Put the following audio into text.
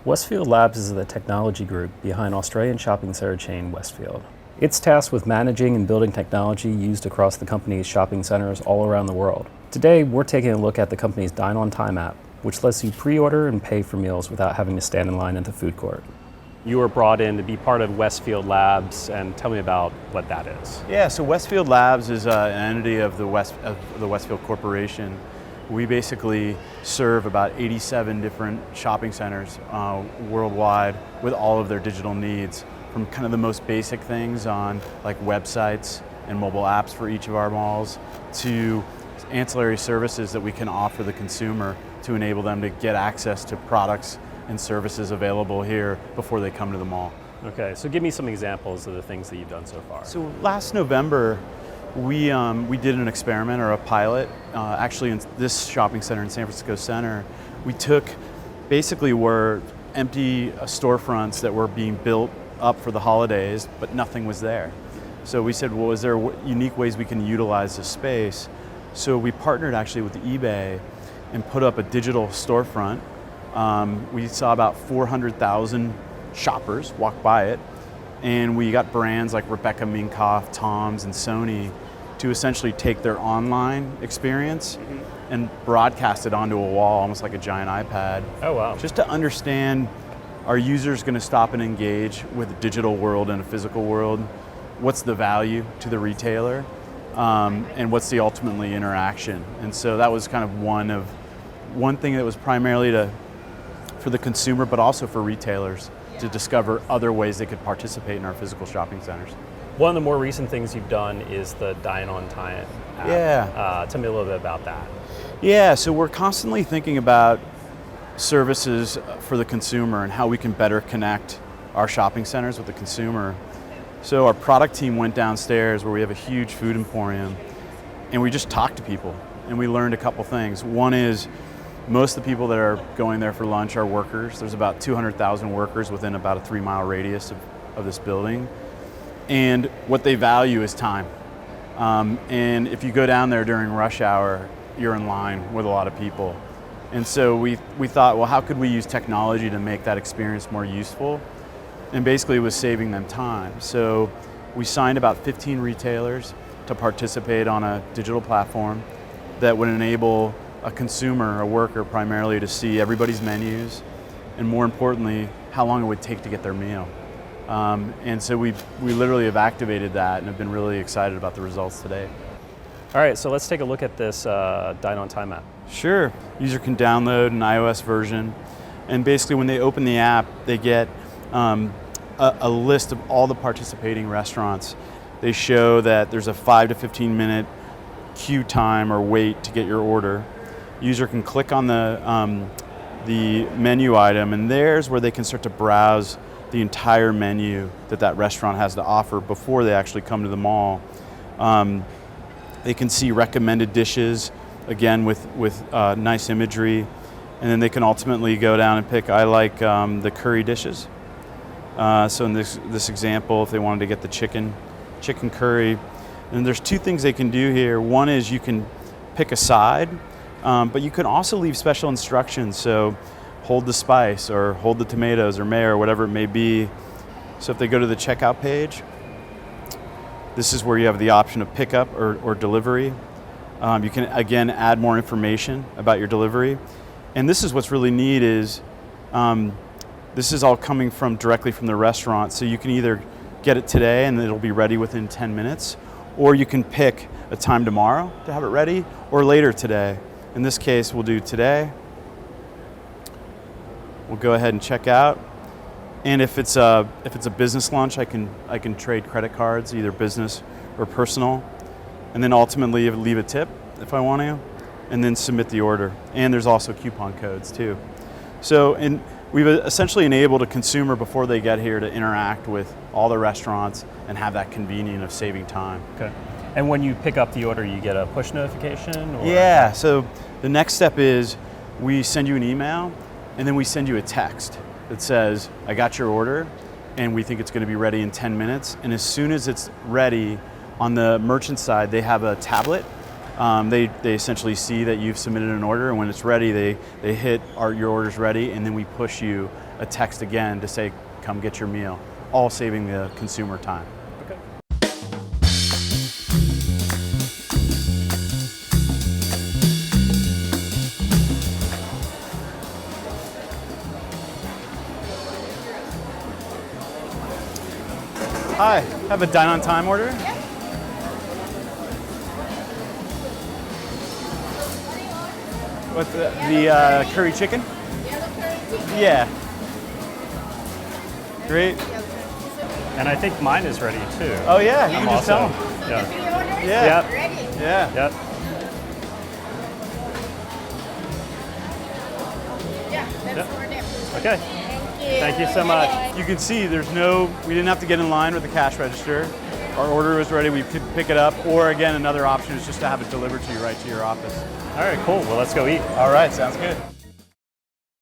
Westfield Labs is the technology group behind Australian shopping center chain Westfield. It's tasked with managing and building technology used across the company's shopping centers all around the world. Today, we're taking a look at the company's Dine On Time app, which lets you pre-order and pay for meals without having to stand in line at the food court. You were brought in to be part of Westfield Labs, and tell me about what that is. Yeah, so Westfield Labs is an entity of the Westfield Corporation. We basically serve about 87 different shopping centers worldwide with all of their digital needs, from kind of the most basic things on like websites and mobile apps for each of our malls to ancillary services that we can offer the consumer to enable them to get access to products and services available here before they come to the mall. Okay, so give me some examples of the things that you've done so far. So last November, we did an experiment or a pilot, actually in this shopping center in San Francisco Center. We took basically were empty storefronts that were being built up for the holidays, but nothing was there. So we said, well, is there unique ways we can utilize this space? So we partnered actually with eBay and put up a digital storefront. We saw about 400,000 shoppers walk by it, and we got brands like Rebecca Minkoff, Tom's, and Sony to essentially take their online experience and broadcast it onto a wall, almost like a giant iPad. Oh, wow. Just to understand, are users going to stop and engage with a digital world and a physical world? What's the value to the retailer? And what's the ultimately interaction? And so that was kind of one thing that was primarily for the consumer, but also for retailers to discover other ways they could participate in our physical shopping centers. One of the more recent things you've done is the Dine On Time app. Yeah. Tell me a little bit about that. Yeah, so we're constantly thinking about services for the consumer and how we can better connect our shopping centers with the consumer. So our product team went downstairs where we have a huge food emporium, and we just talked to people, and we learned a couple things. One is most of the people that are going there for lunch are workers. There's about 200,000 workers within about a 3-mile radius of this building. And what they value is time. And if you go down there during rush hour, you're in line with a lot of people. And so we thought, well, how could we use technology to make that experience more useful? And basically it was saving them time. So we signed about 15 retailers to participate on a digital platform that would enable a consumer, a worker primarily, to see everybody's menus, and more importantly, how long it would take to get their meal. And so we literally have activated that and have been really excited about the results today. All right, so let's take a look at this Dine On Time app. Sure. User can download an iOS version, and basically when they open the app, they get a list of all the participating restaurants. They show that there's a 5 to 15 minute queue time or wait to get your order. User can click on the menu item, and there's where they can start to browse the entire menu that restaurant has to offer before they actually come to the mall. They can see recommended dishes, again with nice imagery, and then they can ultimately go down and pick, I like the curry dishes. So in this example, if they wanted to get the chicken curry, and there's two things they can do here. One is you can pick a side, but you can also leave special instructions. So hold the spice, or hold the tomatoes, or mayo, or whatever it may be. So if they go to the checkout page, this is where you have the option of pickup or delivery. You can, again, add more information about your delivery. And this is what's really neat is, this is all coming directly from the restaurant. So you can either get it today and it'll be ready within 10 minutes, or you can pick a time tomorrow to have it ready, or later today. In this case, we'll do today. We'll go ahead and check out. And if it's a business lunch, I can trade credit cards, either business or personal, and then ultimately leave a tip if I want to, and then submit the order. And there's also coupon codes too. So we've essentially enabled a consumer before they get here to interact with all the restaurants and have that convenience of saving time. Okay. And when you pick up the order, you get a push notification? Or? Yeah, so the next step is we send you an email, and then we send you a text that says, I got your order, and we think it's going to be ready in 10 minutes. And as soon as it's ready, on the merchant side, they have a tablet They essentially see that you've submitted an order, and when it's ready, they hit your order's ready, and then we push you a text again to say, come get your meal, all saving the consumer time. Okay. Hi, have a Dine On Time order? What, the curry chicken? Yeah. Great. And I think mine is ready too. Oh yeah, you can just tell them. Yeah. Yeah. Yep. Yeah. Yep. Okay. Thank you so much. You can see we didn't have to get in line with the cash register. Our order was ready, we could pick it up, or again, another option is just to have it delivered to you right to your office. All right, cool. Well, let's go eat. All right, sounds good.